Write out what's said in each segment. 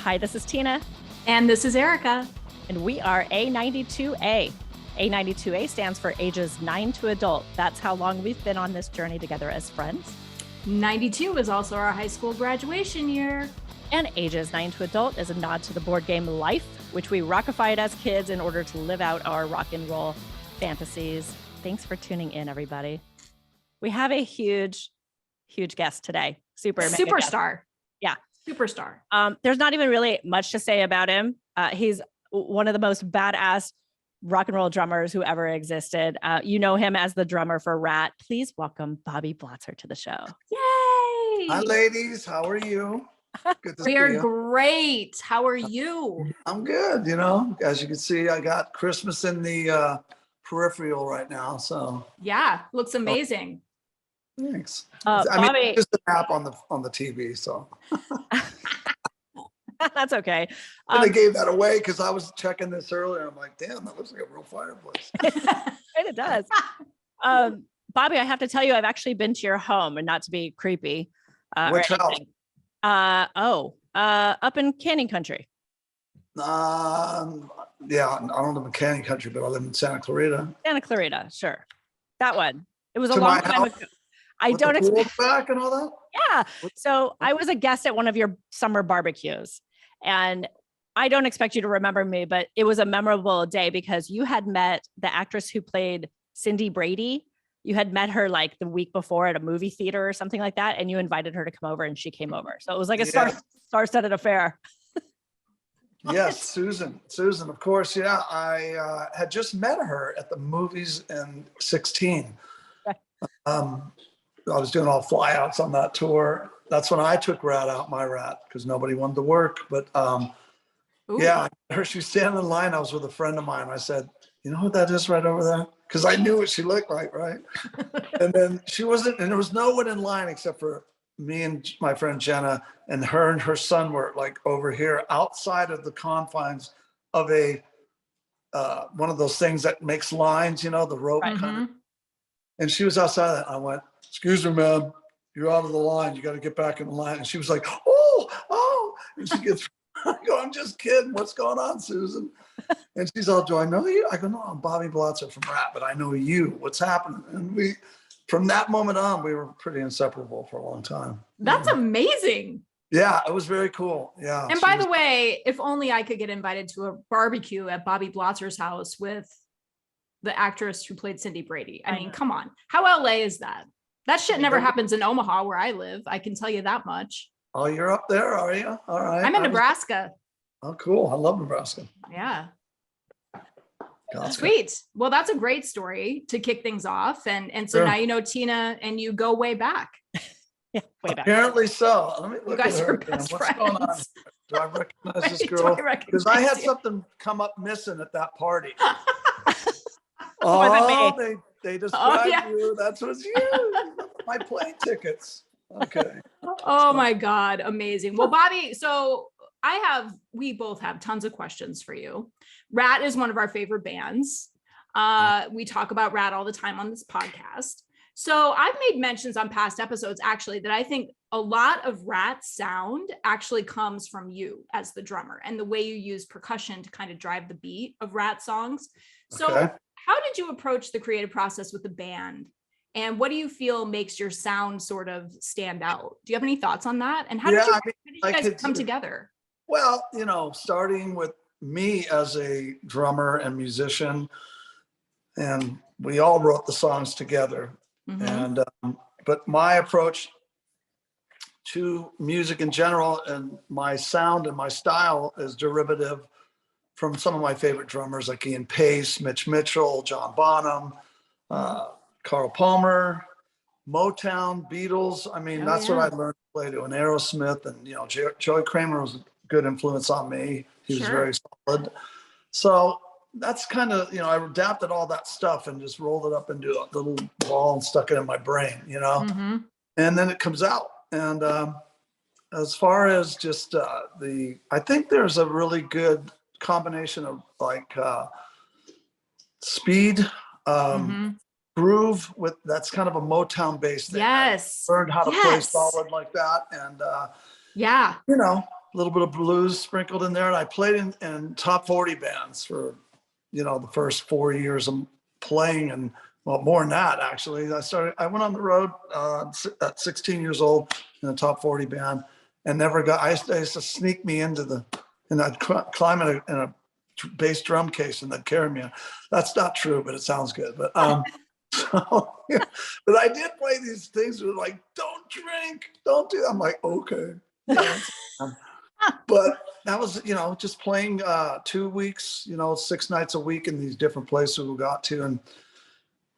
Hi, this is Tina. And this is Erika. And we are A92A. A92A stands for ages 9 to adult. That's how long we've been on this journey together as friends. 92 is also our high school graduation year. And ages 9 to adult is a nod to the board game Life, which we rockified as kids in order to live out our rock and roll fantasies. Thanks for tuning in, everybody. We have a huge guest today. Superstar. Yeah. Superstar. There's not even really much to say about him. He's one of the most badass rock and roll drummers who ever existed. You know him as the drummer for RATT. Please welcome Bobby Blotzer to the show. Yay! Hi, ladies. How are you? Good to see We are you. great. How are you? I'm good. You know, as you can see, I got Christmas in the peripheral right now. So yeah, looks amazing. Thanks. Bobby, just an app on the TV. So that's okay. I gave that away because I was checking this earlier. I'm like, damn, that looks like a real fireplace. Right, it does. Bobby, I have to tell you, I've actually been to your home, and not to be creepy. Which house? Up in Canyon Country. Yeah, I don't live in Canyon Country, but I live in Santa Clarita. Santa Clarita, sure. That one. It was a long time ago. I don't expect back and all that. Yeah. So I was a guest at one of your summer barbecues, and I don't expect you to remember me, but it was a memorable day because you had met the actress who played Cindy Brady. You had met her like the week before at a movie theater or something like that, and you invited her to come over, and she came over. So it was like a star-studded affair. Yes, Susan, of course. Yeah, I had just met her at the movies in 16. I was doing all flyouts on that tour. That's when I took RATT out, my RATT, because nobody wanted to work. But yeah, she was standing in line. I was with a friend of mine. I said, you know what that is right over there? Because I knew what she looked like, right? And then she wasn't, and there was no one in line except for me and my friend Jenna, and her son were like over here outside of the confines of a one of those things that makes lines, you know, the rope kind of. And she was outside of that. I went, excuse me, ma'am, you're out of the line. You got to get back in the line. And she was like, oh. And she gets, I go, I'm just kidding. What's going on, Susan? And she's all, do I know you? I go, no, I'm Bobby Blotzer from RATT, but I know you. What's happening? And from that moment on, we were pretty inseparable for a long time. That's amazing. Yeah, it was very cool. Yeah. And by the way, if only I could get invited to a barbecue at Bobby Blotzer's house with the actress who played Cindy Brady. I mean, come on. How LA is that? That shit never happens in Omaha where I live. I can tell you that much. Oh, you're up there, are you? All right. I'm in Nebraska. Oh, cool. I love Nebraska. Yeah. Gotcha. Sweet. Well, that's a great story to kick things off. And so now you know Tina and you go way back. Yeah, way back. Apparently so. Let me look you guys at her are again. best What's friends. going on? Do I recognize this girl? Because I had something come up missing at that party. They described you. That's what's you. My plane tickets. Okay. Oh my God. Amazing. Well, Bobby, so we both have tons of questions for you. RATT is one of our favorite bands. We talk about RATT all the time on this podcast. So I've made mentions on past episodes, actually, that I think a lot of RATT's sound actually comes from you as the drummer and the way you use percussion to kind of drive the beat of RATT songs. So how did you approach the creative process with the band? And what do you feel makes your sound sort of stand out? Do you have any thoughts on that? And how did you guys come together? Well, you know, starting with me as a drummer and musician, and we all wrote the songs together. And but my approach to music in general and my sound and my style is derivative from some of my favorite drummers like Ian Pace, Mitch Mitchell, John Bonham, Carl Palmer, Motown, Beatles. I mean, that's what I learned to play to, and Aerosmith, and you know, Joey Kramer was a good influence on me. He was very solid. So that's kind of, you know, I adapted all that stuff and just rolled it up into a little ball and stuck it in my brain, you know, and then it comes out. And as far as just I think there's a really good combination of like speed, groove with, that's kind of a Motown based thing. Yes. I learned how to play solid like that. And you know, little bit of blues sprinkled in there. And I played in top 40 bands for, the first 4 years of playing, and well, more than that, actually. I went on the road at 16 years old in a top 40 band, and I used to sneak me and I'd climb in a bass drum case and they'd carry me. That's not true, but it sounds good. But but I did play these things that were like, don't drink, don't do that. I'm like, okay. But that was, just playing 2 weeks, 6 nights a week in these different places we got to, and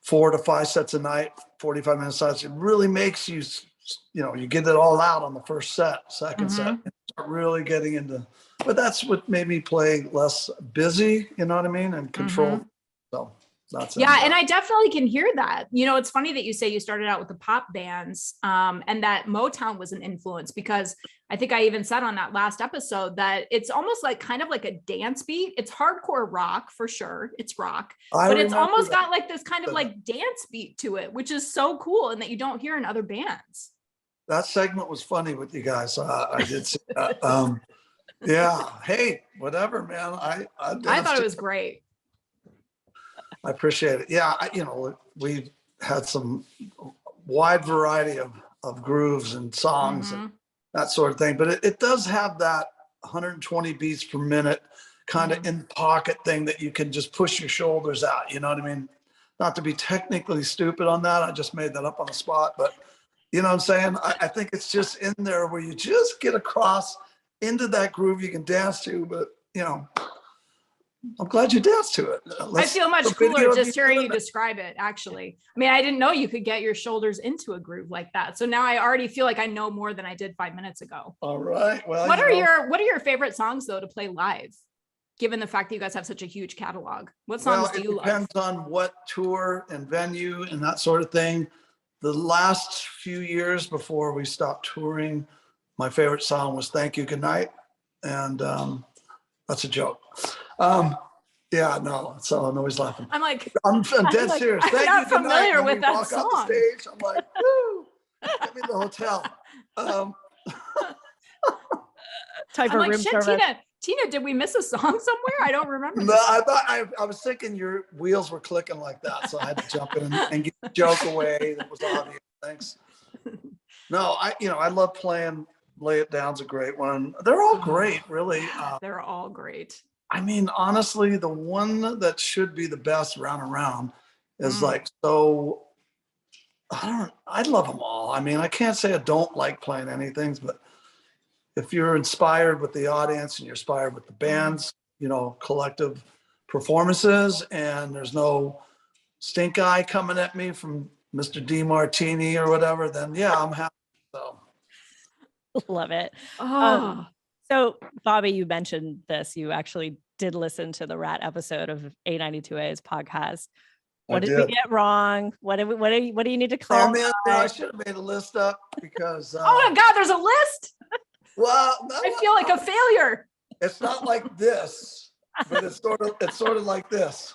4 to 5 sets a night, 45-minute sets. It really makes you, you get it all out on the first set, second set, and start really getting into. But that's what made me play less busy, you know what I mean, and control. So that's it. Yeah, and I definitely can hear that. It's funny that you say you started out with the pop bands, and that Motown was an influence, because I think I even said on that last episode that it's almost like kind of like a dance beat. It's hardcore rock for sure. It's rock, but it's almost got like this kind of like dance beat to it, which is so cool, and that you don't hear in other bands. That segment was funny with you guys. I did see that. Yeah. Hey, whatever, man. I thought it was great. I appreciate it. Yeah. We had some wide variety of grooves and songs and that sort of thing, but it does have that 120 beats per minute kind of in pocket thing that you can just push your shoulders out. You know what I mean? Not to be technically stupid on that. I just made that up on the spot, but you know what I'm saying? I think it's just in there where you just get across into that groove you can dance to, but I'm glad you danced to it. I feel much cooler just hearing you describe it, actually. I mean, I didn't know you could get your shoulders into a groove like that. So now I already feel like I know more than I did 5 minutes ago. All right. Well, what are your favorite songs though to play live? Given the fact that you guys have such a huge catalog, what songs do you love? It depends on what tour and venue and that sort of thing. The last few years before we stopped touring, my favorite song was Thank You, Good Night. And that's a joke. Yeah, no, so I'm always laughing. I'm dead serious. I'm not familiar with that song. Off the stage, I'm like, woo, get me to the hotel. Type of room service. Tina, did we miss a song somewhere? I don't remember. No, I thought I was thinking your wheels were clicking like that, so I had to jump in and get the joke away. That was obvious. Thanks. No, I love playing Lay It Down's a great one. They're all great, really. They're all great. I mean, honestly, the one that should be the best, Round and Round, is like so. I love them all. I mean, I can't say I don't like playing anything, but if you're inspired with the audience and you're inspired with the band's, collective performances, and there's no stink eye coming at me from Mr. D Martini or whatever, then yeah, I'm happy. So. Love it. Oh. So Bobby, you mentioned this. You actually did listen to the RATT episode of A92A's podcast. What did we get wrong? What do you need to clarify? Oh man, I should have made a list up because. Oh my God, there's a list. Well, I feel like a failure. It's not like this, but it's sort of like this.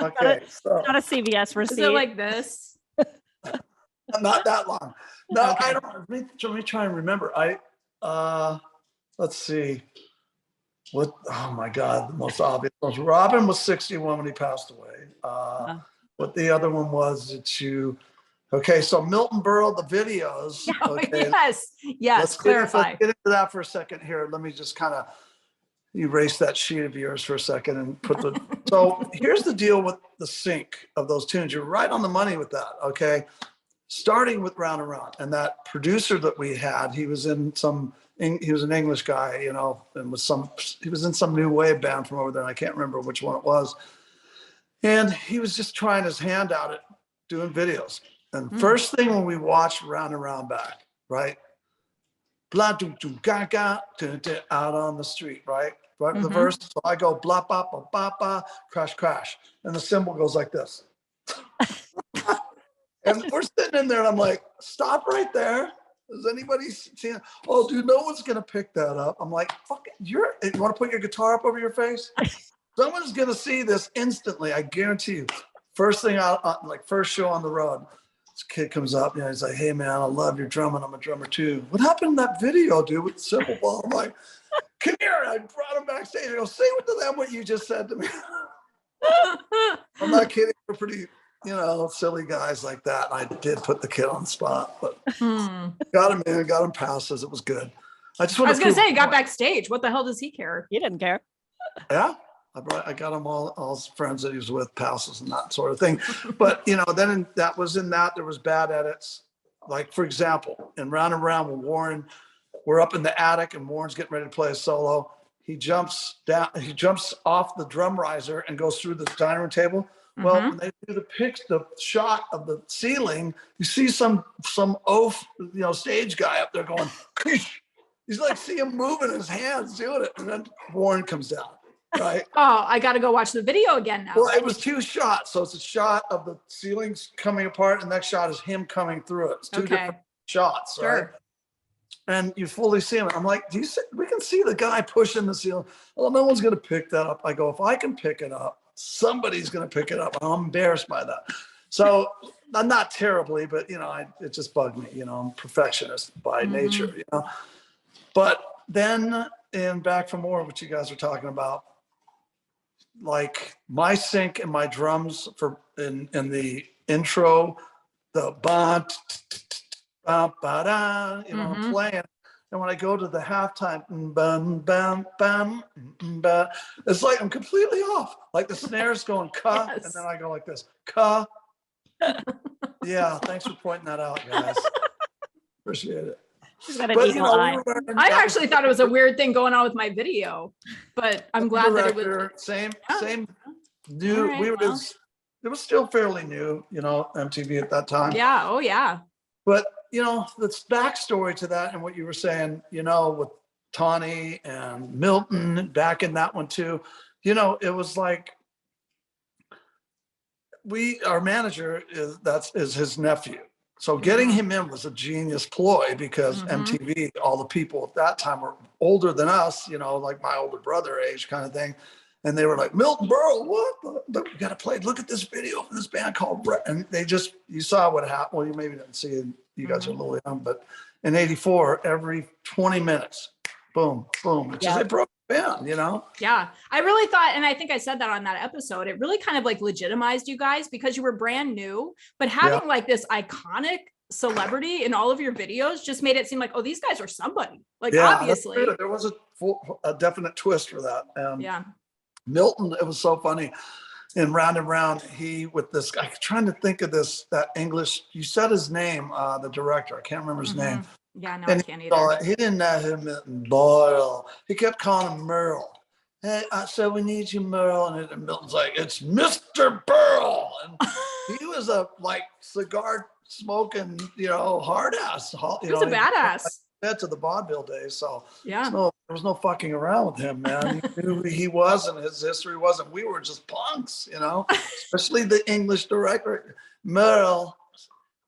Okay, so not a CVS receipt. Is it like this? Not that long. No, Okay. I don't. Let me try and remember. Let's see. What? Oh my God, the most obvious was Robin was 61 when he passed away. What the other one was that you? Okay, so Milton Berle, the videos. Okay, yes. Let's Clarify. get into that for a second here. Let me just kind of erase that sheet of yours for a second and put the. So here's the deal with the sync of those tunes. You're right on the money with that. Okay, starting with Round and Round, and that producer that we had, he was an English guy, and he was in some new wave band from over there. And I can't remember which one it was. And he was just trying his hand out at doing videos. And first thing when we watched Round and Round back, right? Blah, do, do, ga, ga, out on the street, right? Right in the verse. So I go blah, ba, ba, ba, ba, crash, crash. And the cymbal goes like this. And we're sitting in there and I'm like, stop right there. Does anybody see it? Oh, dude, no one's going to pick that up. I'm like, fuck it. You want to put your guitar up over your face? Someone's going to see this instantly. I guarantee you. First thing out, like first show on the road. this kid comes up, you know, he's like, hey man, I love your drumming. I'm a drummer too. What happened to that video, dude, with the cymbal ball? I'm like, come here. And I brought him backstage. I go, say to them what you just said to me. I'm not kidding. We're pretty, you know, silly guys like that. And I did put the kid on the spot, but got him in, got him passes. It was good. I was gonna say, he got backstage. What the hell does he care? He didn't care. Yeah. I got him all his friends that he was with, passes and that sort of thing. But, you know, then there was bad edits. Like, for example, in Round and Round with Warren, we're up in the attic and Warren's getting ready to play a solo. He jumps off the drum riser and goes through the dining room table. Well, when they do the shot of the ceiling, you see some oaf, you know, stage guy up there going, he's like, see him moving his hands doing it. And then Warren comes down. Right. Oh, I got to go watch the video again now. Well, it was 2 shots. So it's a shot of the ceilings coming apart. And the next shot is him coming through it. It's 2 different shots. Sure. Right. And you fully see him. I'm like, do you see? We can see the guy pushing the ceiling. Well, no one's going to pick that up. I go, if I can pick it up, somebody's going to pick it up. I'm embarrassed by that. So I'm not terribly, but, you know, it just bugged me. You know, I'm a perfectionist by nature, you know. But then in Back for More, which you guys are talking about, like my sync and my drums for in the intro, the ba ba da, you know, I'm playing. And when I go to the halftime, bam, bam, bam, bam, it's like I'm completely off. Like the snare's going ka, and then I go like this, ka. Yeah, thanks for pointing that out, guys. Appreciate it. She's got an eagle eye. I actually thought it was a weird thing going on with my video, but I'm glad that it was same new. Right, it was still fairly new, you know, MTV at that time. Yeah. Oh yeah. But you know, the backstory to that and what you were saying, you know, with Tawny and Milton back in that one too, you know, it was like our manager is his nephew. So getting him in was a genius ploy because MTV, all the people at that time were older than us, you know, like my older brother age kind of thing. And they were like, Milton Berle, what? We got to play. Look at this video from this band called RATT. And they just, you saw what happened. Well, you maybe didn't see it. You guys are a little young, but in '84, every 20 minutes, boom, boom. It's just a broke band, you know? Yeah. I really thought, and I think I said that on that episode, it really kind of like legitimized you guys because you were brand new, but having like this iconic celebrity in all of your videos just made it seem like, oh, these guys are somebody. Like, obviously. There was a definite twist for that. Yeah. Milton, it was so funny. In Round and Round, I'm trying to think of that English, you said his name, the director, I can't remember his name. Yeah, no, I can't either. He didn't know him Milton Boyle. He kept calling him Merle. Hey, so we need you, Merle. And Milton's like, it's Mr. Burl. And he was a like cigar smoking, you know, hard ass. He was a badass. To the vaudeville days. So yeah, there was no fucking around with him, man. He knew who he was and his history was, and we were just punks, you know, especially the English director. Merle,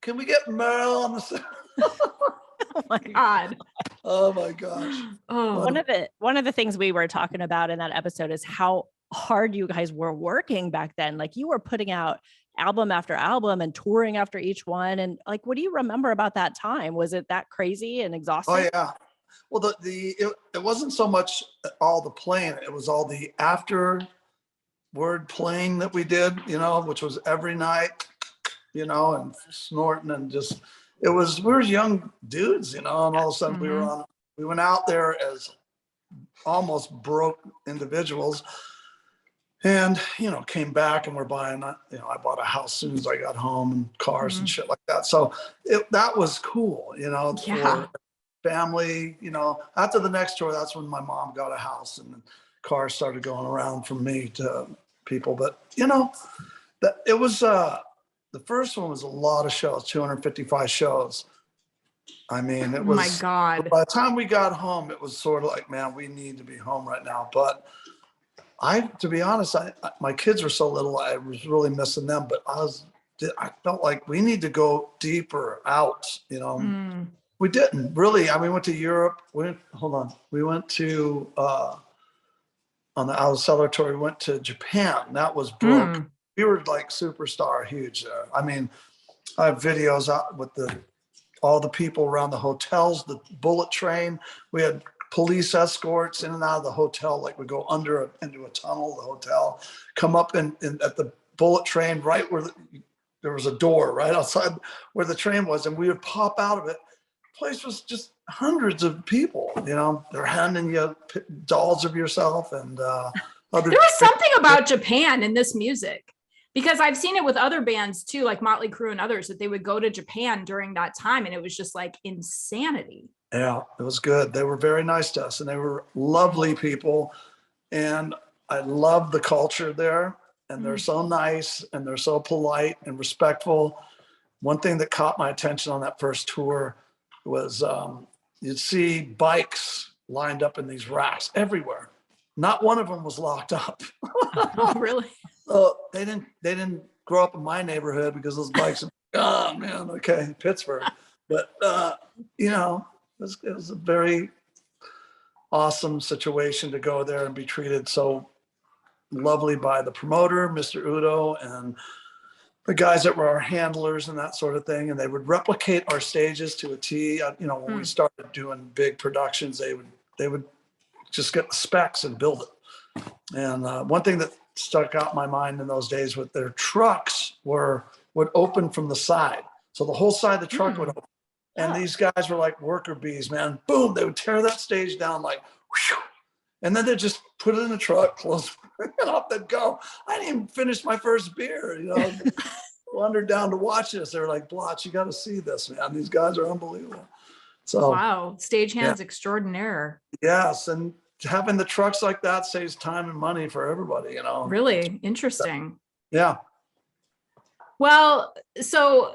can we get Merle on the set? Oh my God. Oh my gosh. Oh. One of the things we were talking about in that episode is how hard you guys were working back then. Like you were putting out album after album and touring after each one. And like, what do you remember about that time? Was it that crazy and exhausting? Oh yeah. Well, it wasn't so much all the playing. It was all the afterward playing that we did, you know, which was every night, you know, and snorting and just, we were young dudes, you know, and all of a sudden we went out there as almost broke individuals. And, you know, came back and we're buying, you know, I bought a house as soon as I got home and cars and shit like that. So that was cool, you know, for family, you know. After the next tour, that's when my mom got a house and cars started going around from me to people. But, you know, it was, the first one was a lot of shows, 255 shows. I mean, it was, my God. By the time we got home, it was sort of like, man, we need to be home right now. But to be honest, my kids were so little, I was really missing them, but I felt like we need to go deeper out, you know. We didn't really. We went to Europe. We went to, on the Out of Cellar tour, we went to Japan. That was broke. We were like superstar huge there. I mean, I have videos out with all the people around the hotels, the bullet train. We had police escorts in and out of the hotel, like we go into a tunnel of the hotel, come up in at the bullet train right where there was a door right outside where the train was, and we would pop out of it. The place was just hundreds of people, you know, they're handing you dolls of yourself and other. There was something about Japan in this music, because I've seen it with other bands too, like Motley Crue and others, that they would go to Japan during that time, and it was just like insanity. Yeah, it was good. They were very nice to us, and they were lovely people. And I love the culture there. And they're so nice, and they're so polite and respectful. One thing that caught my attention on that first tour was you'd see bikes lined up in these racks everywhere. Not one of them was locked up. Oh, really? So they didn't grow up in my neighborhood, because those bikes are, oh man, okay, Pittsburgh. But you know, it was a very awesome situation to go there and be treated so lovely by the promoter, Mr. Udo, and the guys that were our handlers and that sort of thing. And they would replicate our stages to a T. You know, when we started doing big productions, they would just get the specs and build it. And one thing that stuck out in my mind in those days with their trucks would open from the side. So the whole side of the truck would open. And these guys were like worker bees, man. Boom, they would tear that stage down like, whew, and then they'd just put it in the truck, close, and off they'd go. I didn't even finish my first beer, you know. Wandered down to watch this. They were like, Blotz, you got to see this, man. These guys are unbelievable. So wow, stagehands extraordinaire. Yes, and having the trucks like that saves time and money for everybody, you know. Really interesting. Yeah. Well, so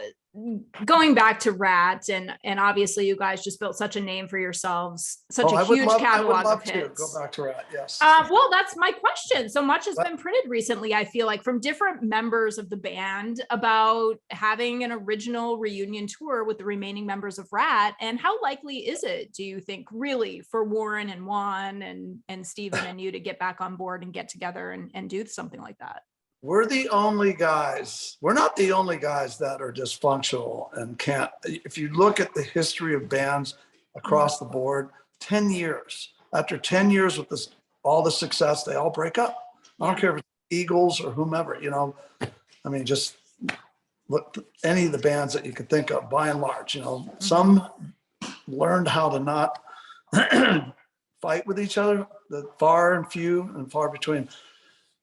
going back to RATT, and obviously you guys just built such a name for yourselves, such a huge catalog of hits. Go back to RATT, yes. Well, that's my question. So much has been printed recently, I feel like, from different members of the band about having an original reunion tour with the remaining members of RATT. And how likely is it, do you think, really, for Warren and Juan and Steven and you to get back on board and get together and do something like that? We're the only guys, we're not the only guys that are dysfunctional and can't. If you look at the history of bands across the board, 10 years, after 10 years with this, all the success, they all break up. I don't care if it's Eagles or whomever, you know. I mean, just look, any of the bands that you could think of, by and large, you know, some learned how to not fight with each other, the far and few and far between.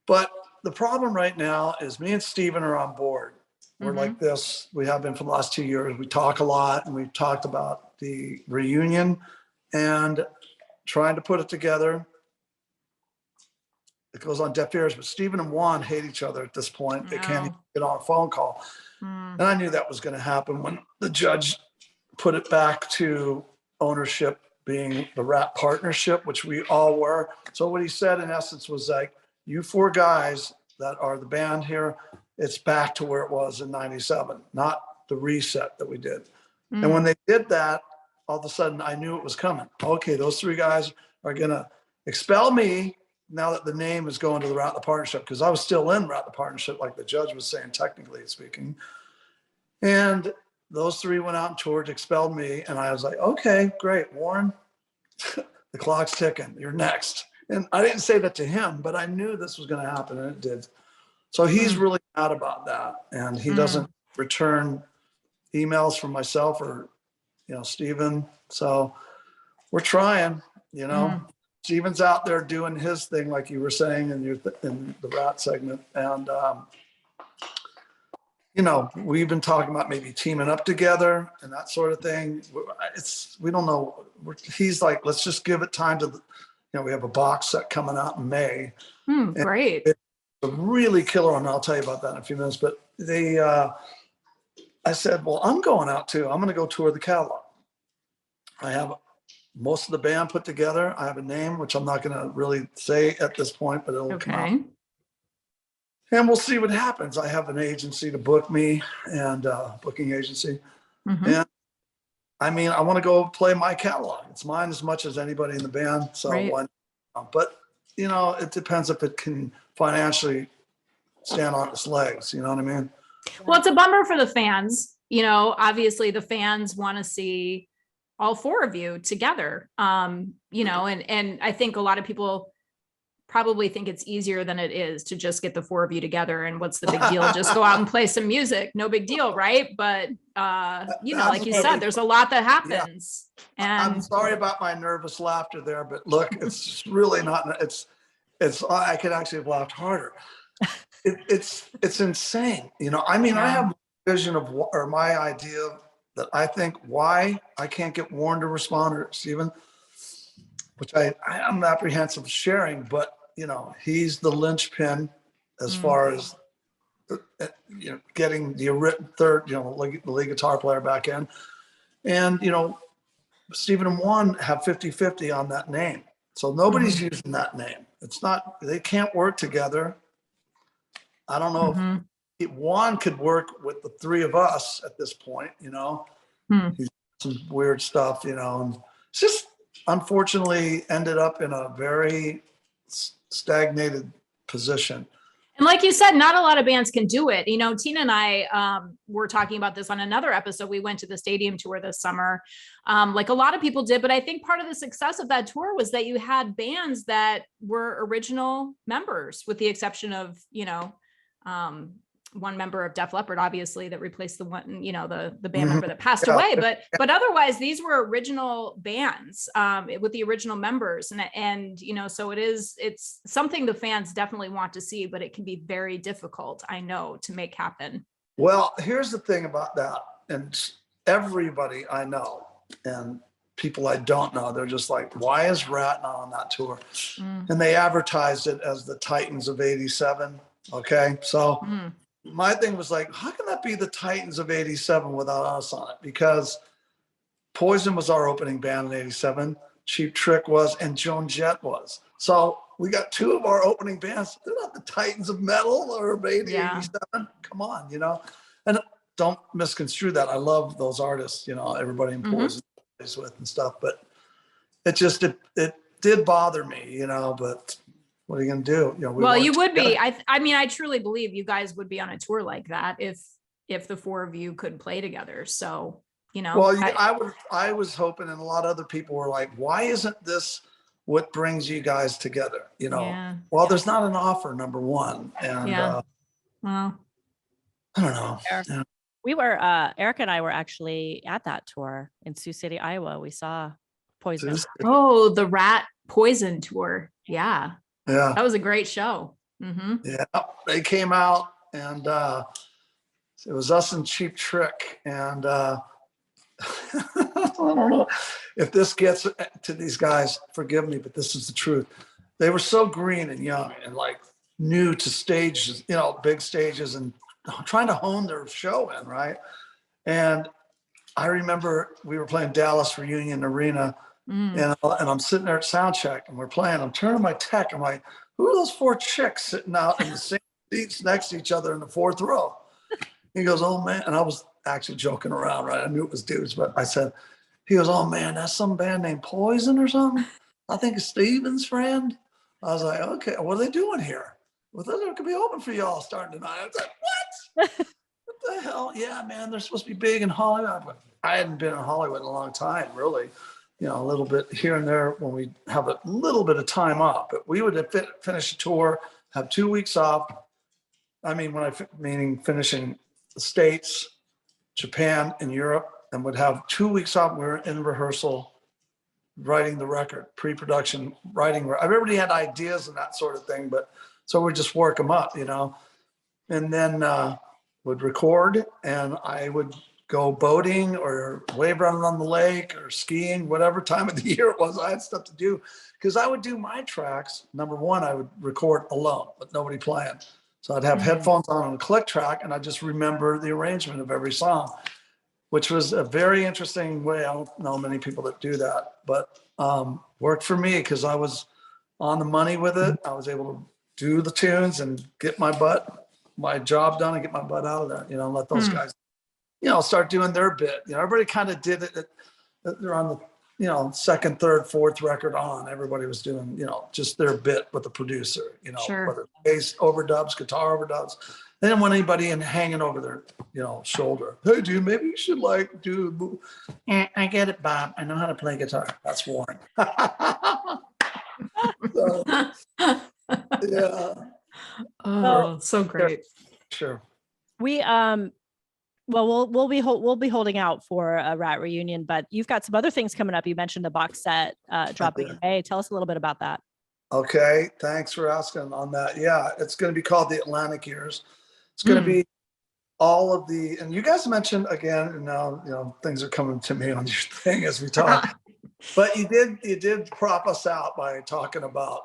But the problem right now is me and Steven are on board. We're like this. We have been for the last 2 years. We talk a lot, and we've talked about the reunion and trying to put it together. It goes on deaf ears, but Steven and Juan hate each other at this point. They can't even get on a phone call. And I knew that was going to happen when the judge put it back to ownership being the RATT partnership, which we all were. So what he said in essence was like, you four guys that are the band here, it's back to where it was in 97, not the reset that we did. And when they did that, all of a sudden I knew it was coming. Okay, those three guys are going to expel me now that the name is going to the RATT the Partnership, because I was still in RATT the Partnership, like the judge was saying, technically speaking. And those three went out and toured, expelled me. And I was like, okay, great, Warren, the clock's ticking, you're next. And I didn't say that to him, but I knew this was going to happen, and it did. So he's really mad about that. And he doesn't return emails from myself or, you know, Steven. So we're trying, you know. Steven's out there doing his thing, like you were saying in the RATT segment. And, you know, we've been talking about maybe teaming up together and that sort of thing. We don't know. He's like, let's just give it time to, you know, we have a box set coming out in May. Great. It's a really killer one. I'll tell you about that in a few minutes. But I said, well, I'm going out too. I'm going to go tour the catalog. I have most of the band put together. I have a name, which I'm not going to really say at this point, but it'll come out. And we'll see what happens. I have an agency to book me, and booking agency. And I mean, I want to go play my catalog. It's mine as much as anybody in the band. So, but you know, it depends if it can financially stand on its legs. You know what I mean? Well, it's a bummer for the fans you know, obviously the fans want to see all four of you together. You know, and I think a lot of people probably think it's easier than it is to just get the four of you together. And what's the big deal? Just go out and play some music. No big deal, right? But you know, like you said, there's a lot that happens. Yeah. And I'm sorry about my nervous laughter there, but look, it's really not. It's. I could actually have laughed harder. It's insane. You know, I mean, I have a vision of or my idea that I think why I can't get warned to responders, even, which I'm apprehensive of sharing, but you know, he's the linchpin as far as you know, getting the third, you know, the lead guitar player back in. And, you know, Stephen and Juan have 50-50 on that name. So nobody's using that name. It's not, they can't work together. I don't know if Juan could work with the three of us at this point, you know. He's some weird stuff, you know, and it's just unfortunately ended up in a very stagnated position. And like you said, not a lot of bands can do it. You know, Tina and I were talking about this on another episode. We went to the stadium tour this summer, like a lot of people did. But I think part of the success of that tour was that you had bands that were original members, with the exception of, you know, one member of Def Leppard, obviously, that replaced the one, you know, the band member that passed away. But otherwise, these were original bands with the original members. And, you know, so it's something the fans definitely want to see, but it can be very difficult, I know, to make happen. Well, here's the thing about that. And everybody I know and people I don't know, they're just like, why is RATT not on that tour? And they advertised it as the Titans of '87. Okay. So my thing was like, how can that be the Titans of '87 without us on it? Because Poison was our opening band in '87, Cheap Trick was, and Joan Jett was. So we got two of our opening bands. They're not the Titans of metal or '87. Come on, you know. And don't misconstrue that. I love those artists, you know, everybody in Poison plays with and stuff. But it just it did bother me, you know. But what are you going to do? You know, well, you would be. I mean, I truly believe you guys would be on a tour like that if the four of you could play together. So, you know. Well, I was hoping, and a lot of other people were like, why isn't this what brings you guys together? You know, well, there's not an offer, number one. And well, I don't know. We were, Erika and I were actually at that tour in Sioux City, Iowa. We saw Poison. Oh, the RATT Poison tour. Yeah. Yeah. That was a great show. Yeah. They came out and it was us and Cheap Trick. And I don't know if this gets to these guys, forgive me, but this is the truth. They were so green and young and like new to stages, you know, big stages, and trying to hone their show in, right? And I remember we were playing Dallas Reunion Arena, and I'm sitting there at sound check, and we're playing. I'm turning to my tech. I'm like, who are those four chicks sitting out in the same seats next to each other in the fourth row? He goes, oh man. And I was actually joking around, right? I knew it was dudes, but I said, he goes, oh man, that's some band named Poison or something. I think it's Steven's friend. I was like, okay, what are they doing here? Well, it could be open for y'all starting tonight. I was like, what? What the hell? Yeah, man, they're supposed to be big in Hollywood. But I hadn't been in Hollywood in a long time, really. You know, a little bit here and there when we have a little bit of time off. But we would finish a tour, have 2 weeks off. I mean, meaning finishing the States, Japan, and Europe, and would have 2 weeks off. We were in rehearsal, writing the record, pre-production, writing. Everybody had ideas and that sort of thing, but so we just work them up, you know, and then would record, and I would go boating or wave running on the lake or skiing, whatever time of the year it was. I had stuff to do because I would do my tracks. Number one, I would record alone with nobody playing. So I'd have headphones on a click track, and I just remember the arrangement of every song, which was a very interesting way. I don't know many people that do that, but worked for me because I was on the money with it. I was able to do the tunes and get my job done and get my butt out of there, you know, let those guys, you know, start doing their bit. You know, everybody kind of did it. They're on the, you know, second, third, fourth record on. Everybody was doing, you know, just their bit with the producer, you know, whether bass overdubs, guitar overdubs. They didn't want anybody hanging over their, shoulder. Hey, dude, maybe you should do. I get it, Bob. I know how to play guitar. That's Warren. So, yeah. Oh, so great. Sure. We well we'll be holding out for a RATT reunion, but you've got some other things coming up. You mentioned the box set dropping in May. Tell us a little bit about that. Okay, thanks for asking on that. Yeah, it's going to be called the Atlantic Years. It's going to be all of the, and you guys mentioned again, and now things are coming to me on your thing as we talk. But you did prop us out by talking about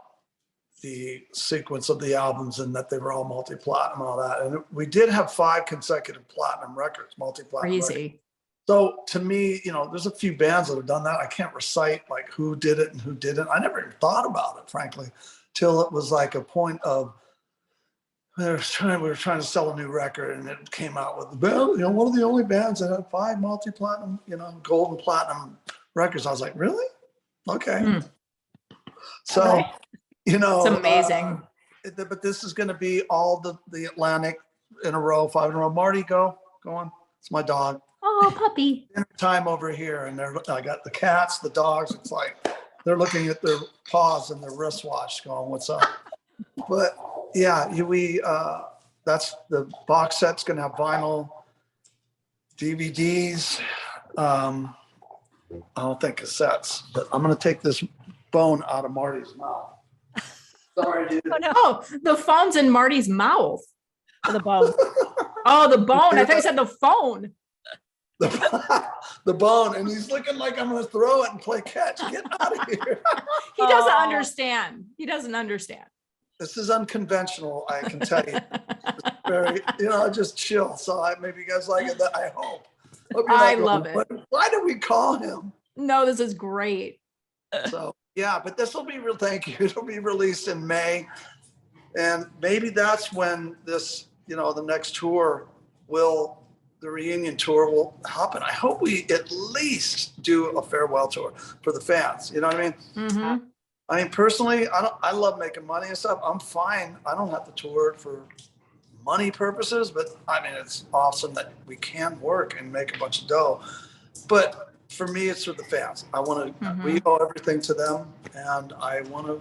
the sequence of the albums and that they were all multi-platinum and all that. And we did have 5 consecutive platinum records, multi-platinum. Crazy. Records. So to me, there's a few bands that have done that. I can't recite like who did it and who didn't. I never even thought about it, frankly, till it was like a point of we were trying to sell a new record, and it came out with one of the only bands that had 5 multi-platinum, gold and platinum records. I was like, really? Okay. So, it's amazing. But this is going to be all the Atlantic in a row, 5 in a row. Marty, go on. It's my dog. Oh, puppy. Dinner time over here, and I got the cats, the dogs. It's like they're looking at their paws and their wristwatch, going, "What's up?" But yeah, that's the box set's going to have vinyl, DVDs. I don't think cassettes, but I'm going to take this bone out of Marty's mouth. Sorry, dude. Oh no! Oh, the phone's in Marty's mouth. Oh, the bone. Oh, the bone. I thought you said the phone. The bone, and he's looking like I'm going to throw it and play catch. Get out of here. He doesn't understand. He doesn't understand. This is unconventional, I can tell you. It's very, just chill. So maybe you guys like it. I hope I love it. Why do we call him? No, this is great. So yeah, but this will be real. Thank you. It'll be released in May, and maybe that's when this, the next tour the reunion tour will happen. I hope we at least do a farewell tour for the fans. You know what I mean? Mm-hmm. I mean, personally, I love making money and stuff. I'm fine. I don't have to tour for money purposes, but I mean, it's awesome that we can work and make a bunch of dough. But for me, it's for the fans. I want to, we owe everything to them, and I want to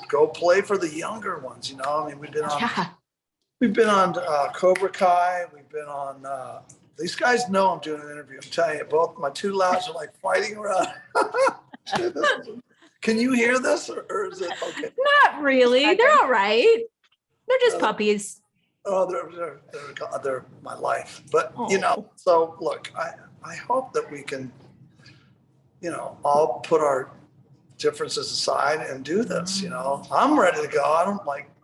go play for the younger ones. I mean, we've been on Cobra Kai. We've been on, these guys know I'm doing an interview. I'm telling you, both my 2 labs are like fighting around. Can you hear this, or is it okay? Not really. They're all right. They're just puppies. Oh, they're my life. But so look, I hope that we can, all put our differences aside and do this. I'm ready to go.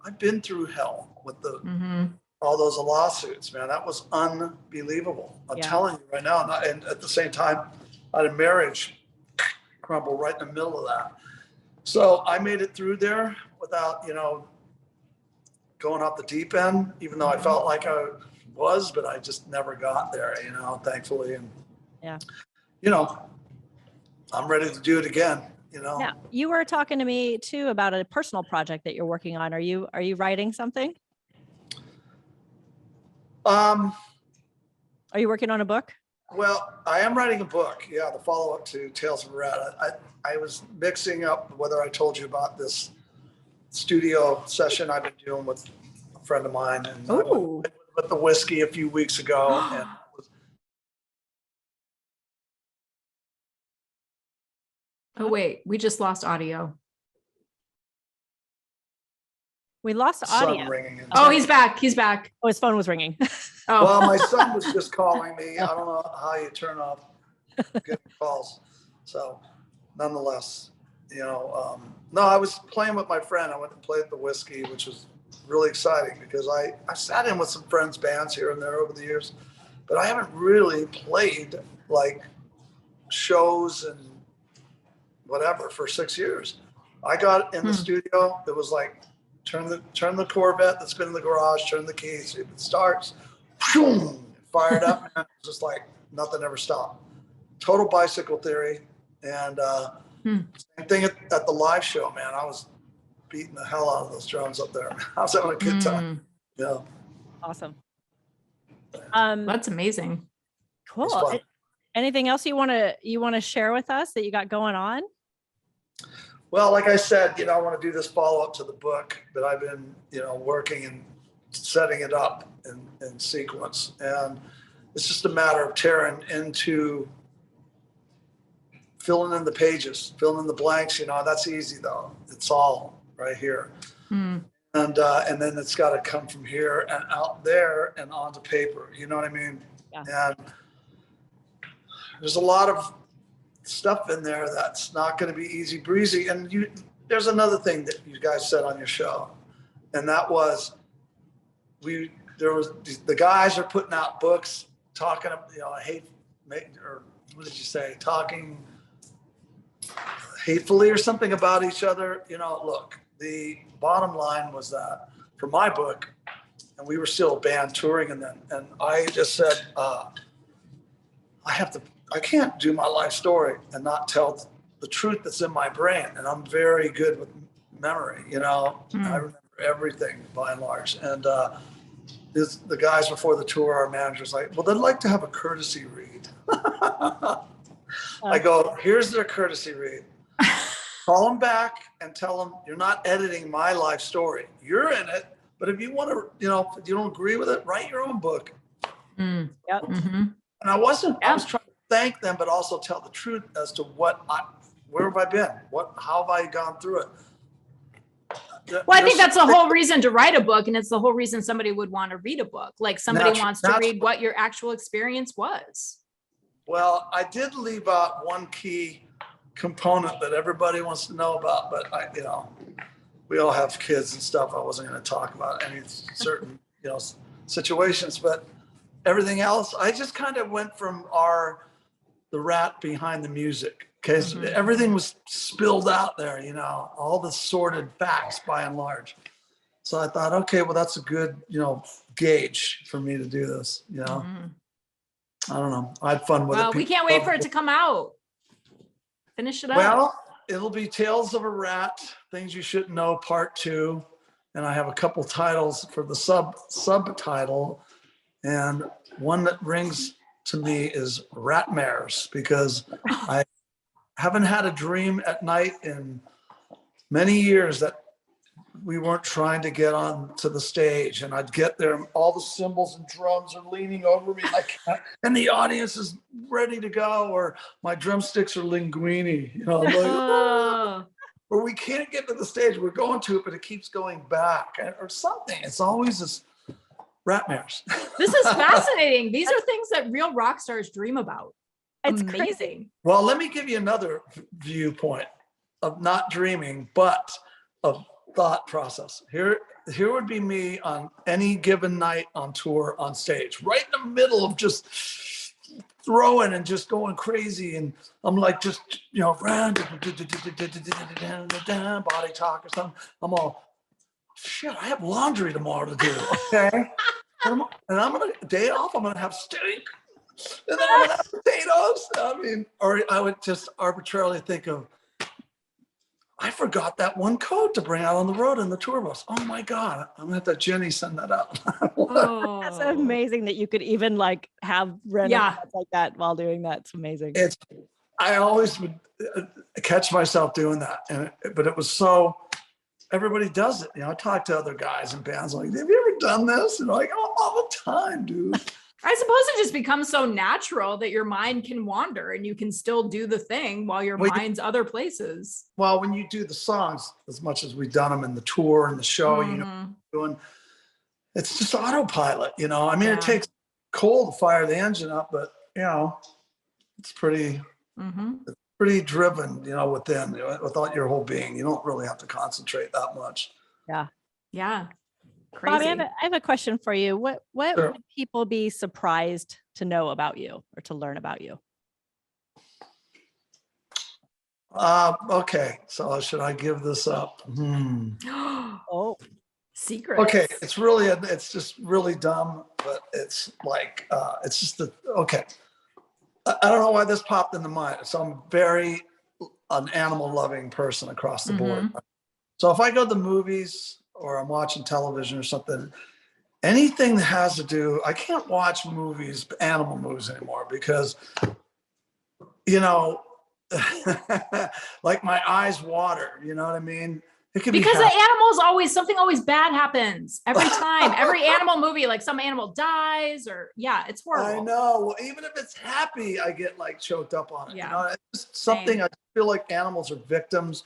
I've been through hell with all those lawsuits, man. That was unbelievable. I'm telling you right now. And at the same time, I had a marriage crumble right in the middle of that. So I made it through there without, going off the deep end, even though I felt like I was, but I just never got there, thankfully. And, I'm ready to do it again, Yeah. You were talking to me too about a personal project that you're working on. Are you writing something? Are you working on a book? Well, I am writing a book. Yeah, the follow-up to Tales of RATT. I was mixing up whether I told you about this studio session I've been doing with a friend of mine, and I went with the whiskey a few weeks ago. And oh wait, we just lost audio. We lost audio. Ringing oh, he's back. He's back. Oh, his phone was ringing. Oh. Well, my son was just calling me. I don't know how you turn off getting calls. So nonetheless, no, I was playing with my friend. I went and played the whiskey, which was really exciting because I sat in with some friends' bands here and there over the years, but I haven't really played like shows and whatever for 6 years. I got in the studio. It was like, turn the Corvette that's been in the garage, turn the keys, if it starts, boom, fired up, man. It was just like nothing ever stopped. Total Bicycle Theory. And same thing at the live show, man. I was beating the hell out of those drums up there. I was having a good time. Yeah. Awesome. That's amazing. Cool. Anything else you want to share with us that you got going on? Well, like I said, you know, I want to do this follow-up to the book that I've been, you know, working and setting it up in sequence. And it's just a matter of tearing into filling in the pages, filling in the blanks. You know, that's easy though. It's all right here. And then it's got to come from here and out there and onto paper. You know what I mean? Yeah. And there's a lot of stuff in there that's not going to be easy breezy. And there's another thing that you guys said on your show, and that was the guys are putting out books talking, you know, or what did you say? Talking hatefully or something about each other. You know, look, the bottom line was that for my book, and we were still a band touring, and I just said, I can't do my life story and not tell the truth that's in my brain. And I'm very good with memory, you know, I remember everything by and large. And the guys before the tour, our manager's like, well, they'd like to have a courtesy read. I go, here's their courtesy read. Call them back and tell them you're not editing my life story. You're in it. But if you want to, you know, if you don't agree with it, write your own book. Yep. And I was trying to thank them, but also tell the truth as to where have I been? How have I gone through it? Well, I think that's the whole reason to write a book. And it's the whole reason somebody would want to read a book. Like somebody wants to read what your actual experience was. Well, I did leave out one key component that everybody wants to know about, but you know, we all have kids and stuff. I wasn't going to talk about any certain, you know, situations, but everything else, I just kind of went from the RATT behind the music. Okay. So everything was spilled out there, you know, all the sordid facts by and large. So I thought, okay, well, that's a good, you know, gauge for me to do this, you know. I don't know. I had fun with it. Well, we can't wait for it to come out. Finish it up. Well, it'll be Tales of a RATT, Things You Shouldn't Know, Part 2. And I have a couple titles for the subtitle. And one that rings to me is Ratmares, because I haven't had a dream at night in many years that we weren't trying to get on to the stage. And I'd get there and all the cymbals and drums are leaning over me and the audience is ready to go, or my drumsticks are linguini, you know, like, or we can't get to the stage. We're going to it, but it keeps going back or something. It's always this Ratmares. This is fascinating. These are things that real rock stars dream about. It's amazing. Crazy. Well, let me give you another viewpoint of not dreaming, but of thought process. Here would be me on any given night on tour on stage, right in the middle of just throwing and just going crazy. And I'm like, just, you know, body talk or something. I'm all, shit, I have laundry tomorrow to do. Okay. And I'm going to day off. I'm going to have steak. And then I'm going to have potatoes. I mean, or I would just arbitrarily think of, I forgot that one coat to bring out on the road in the tour bus. Oh my God. I'm going to have to Jenny send that out. Oh. That's amazing that you could even like have random thoughts like that while doing that. It's amazing. I always would catch myself doing that. But it was so, everybody does it. You know, I talk to other guys in bands like, have you ever done this? And like, oh, all the time, dude. I suppose it just becomes so natural that your mind can wander and you can still do the thing while your mind's other places. Well, when you do the songs, as much as we've done them in the tour and the show, you know, doing, it's just autopilot, you know. I mean, it takes coal to fire the engine up, but you know, it's pretty, it's pretty driven, you know, without your whole being. You don't really have to concentrate that much. Yeah. Yeah. Crazy. Bobby, I have a question for you. What Sure. would people be surprised to know about you or to learn about you? Okay, so should I give this up? Oh, secret. Okay, it's just really dumb, but it's like, it's just okay. I don't know why this popped into mind. So I'm very an animal loving person across the board. So if I go to the movies or I'm watching television or something, anything that has to do, I can't watch movies, animal movies anymore because, you know, like my eyes water, you know what I mean? It could Because be the animals always, something always bad happens every time. Every animal movie, like some animal dies or yeah, it's horrible. I know. Well, even if it's happy, I get like choked up on it. Yeah. You know, it's just something. Same. I feel like animals are victims.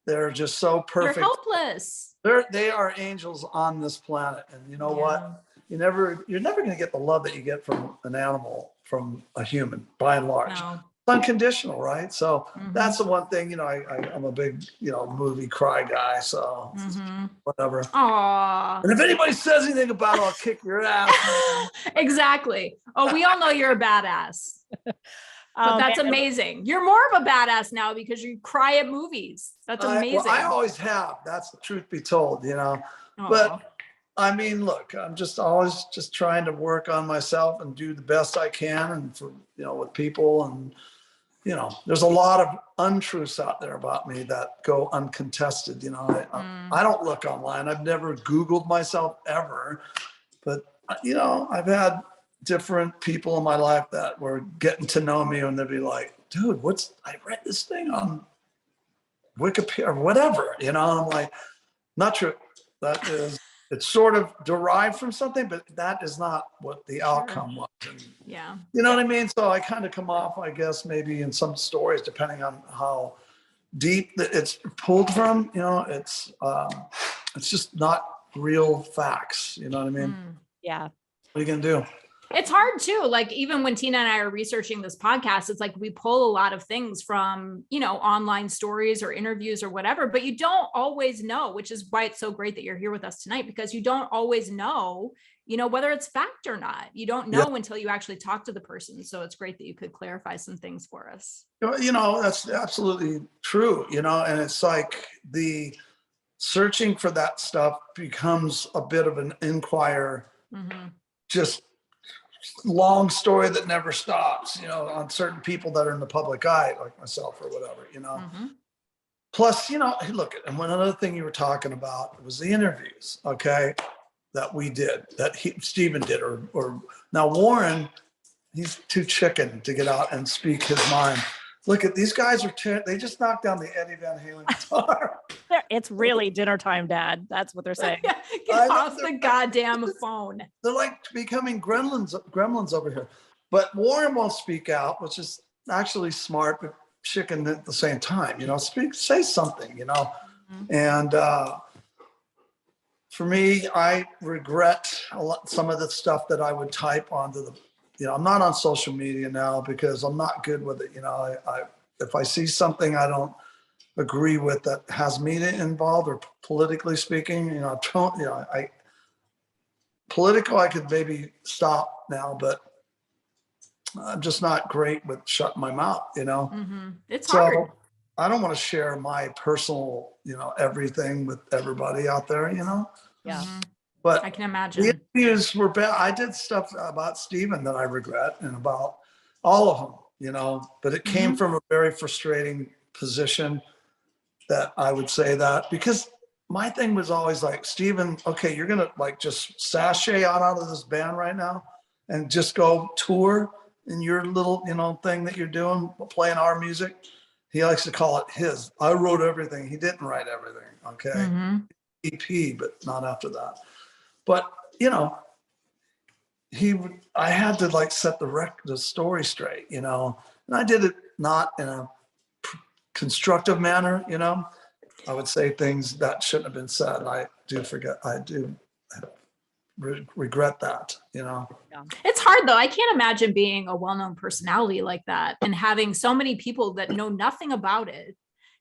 They're just so perfect. They're helpless. They are angels on this planet. And you know what? You're never going to get the love that you get from an animal, from a human, by and large. No. It's unconditional, right? So Mhm. that's the one thing, you know, I'm a big, you know, movie cry guy. So whatever. Aww. And if anybody says anything about it, I'll kick your ass. Exactly. Oh, we all know you're a badass. But that's amazing. You're more of a badass now because you cry at movies. That's amazing. I always have. That's the truth be told, you know. Aww. But I mean, look, I'm just always just trying to work on myself and do the best I can, and for, you know, with people. And you know, there's a lot of untruths out there about me that go uncontested. You know, I don't look online. I've never Googled myself ever, but you know, I've had different people in my life that were getting to know me, and they'd be like, dude, I read this thing on Wikipedia or whatever, you know, and I'm like, not true. That is, it's sort of derived from something, but that is not what the outcome was. And, yeah. you know what I mean? So I kind of come off, I guess, maybe in some stories, depending on how deep it's pulled from, you know, it's just not real facts. You know what I mean? Yeah. What are you going to do? It's hard too. Like even when Tina and I are researching this podcast, it's like we pull a lot of things from, you know, online stories or interviews or whatever, but you don't always know, which is why it's so great that you're here with us tonight, because you don't always know, you know, whether it's fact or not. You don't know until you actually talk to the person. So it's great that you could clarify some things for us. You know, that's absolutely true, you know, and it's like the searching for that stuff becomes a bit of an inquire, just long story that never stops, you know, on certain people that are in the public eye, like myself or whatever, you know. Plus, you know, look, and one other thing you were talking about was the interviews, okay, that we did, that Stephen did, or now Warren, he's too chicken to get out and speak his mind. Look at these guys they just knocked down the Eddie Van Halen guitar. It's really dinner time, Dad. That's what they're saying. Get off the goddamn phone. They're like becoming gremlins over here. But Warren won't speak out, which is actually smart, but chicken at the same time. You know, say something, you know. And for me, I regret some of the stuff that I would type onto the, you know, I'm not on social media now because I'm not good with it. You know, if I see something I don't agree with that has me involved, or politically speaking, you know, political, I could maybe stop now, but I'm just not great with shutting my mouth, you know. It's hard. I don't want to share my personal, you know, everything with everybody out there, you know. Yeah. But I can imagine. the interviews were bad. I did stuff about Stephen that I regret, and about all of them, you know, but it came from a very frustrating position, that I would say that, because my thing was always like, Stephen, okay, you're going to like just sashay out of this band right now and just go tour in your little, you know, thing that you're doing, playing our music. He likes to call it his. I wrote everything. He didn't write everything. Okay. EP, but not after that. But, you know, I had to like set the story straight, you know, and I did it not in a constructive manner, you know. I would say things that shouldn't have been said. I do regret that, you know. It's hard though. I can't imagine being a well-known personality like that and having so many people that know nothing about it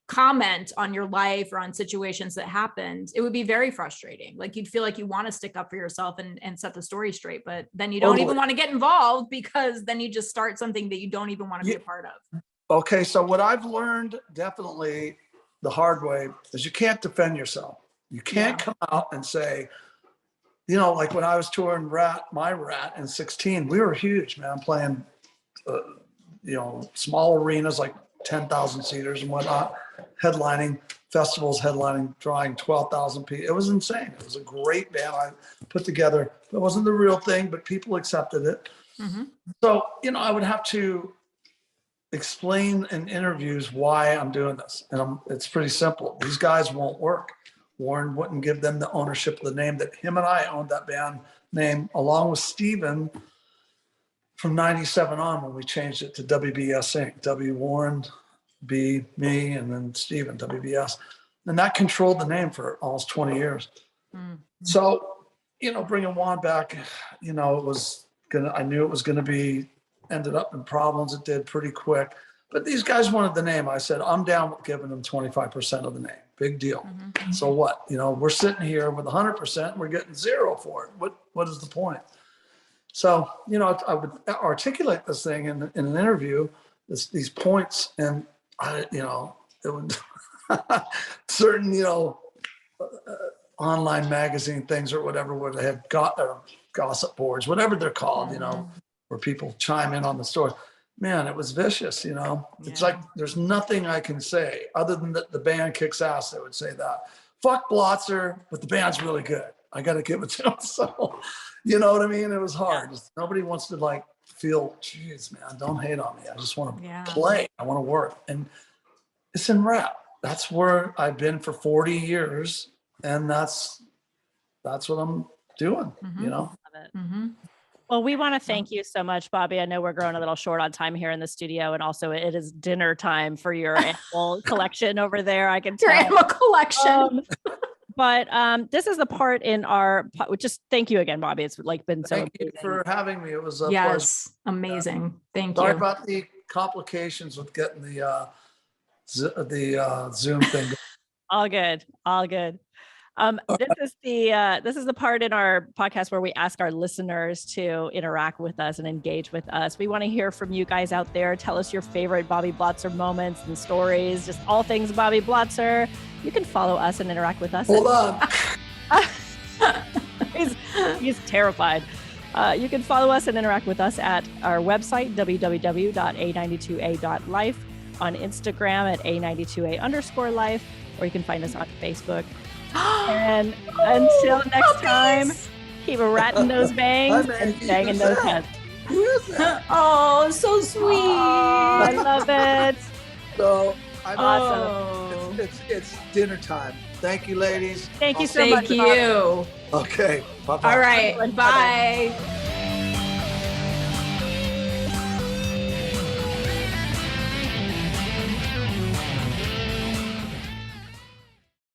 comment on your life or on situations that happened. It would be very frustrating. Like you'd feel like you want to stick up for yourself and set the story straight, but then you don't even want to get involved, because then you just start something that you don't even want to be a part of. Okay, so what I've learned definitely the hard way is you can't defend yourself. You can't come out and say, you know, like when I was touring my RATT in 16, we were huge, man, playing, you know, small arenas like 10,000 seaters and whatnot, headlining. festivals headlining, drawing 12,000 people. It was insane. It was a great band I put together. It wasn't the real thing, but people accepted it. Mm-hmm. So, I would have to explain in interviews why I'm doing this. And it's pretty simple. These guys won't work. Warren wouldn't give them the ownership of the name that him and I owned that band name, along with Steven from 97 on when we changed it to WBS Inc. W Warren, B, me, and then Steven, WBS. And that controlled the name for almost 20 years. Mm-hmm. So, bringing Juan back, I knew it was going to be, ended up in problems. It did pretty quick. But these guys wanted the name. I said, I'm down with giving them 25% of the name. Big deal. Mm-hmm. So what? We're sitting here with 100%. We're getting zero for it. What is the point? So, I would articulate this thing in an interview, these points, and it would certain, online magazine things or whatever, where they have gossip boards, whatever they're called, where people chime in on the story. Man, it was vicious, It's like there's nothing I can say other than that the band kicks ass. They would say that. Fuck Blotzer, but the band's really good. I got to give it to him. So, you know what I mean? It was hard. Nobody wants to feel, geez, man, don't hate on me. I just want to play. I want to work. And it's in rap. That's where I've been for 40 years. And that's what I'm doing, Love it. Mm-hmm. Well, we want to thank you so much, Bobby. I know we're growing a little short on time here in the studio, and also it is dinner time for your animal collection over there. I can tell. Your animal collection. But this is the part in our, just thank you again, Bobby. It's been so. Thank you for having me. It was a yes, pleasure. Amazing. Thank you. Sorry about the complications with getting the Zoom thing. All good. This is the part in our podcast where we ask our listeners to interact with us and engage with us. We want to hear from you guys out there. Tell us your favorite Bobby Blotzer moments and stories, just all things Bobby Blotzer. You can follow us and interact with us. Hold on. He's terrified. You can follow us and interact with us at our website, www.a92a.life, on Instagram at a92a_life, or you can find us on Facebook. And until next time, keep ratting those bangs and banging those heads. Who is that? Oh, so sweet. I love it. So Awesome. It's dinner time. Thank you, ladies. Thank you so much. Thank you. Okay. Bye-bye. All right. Bye.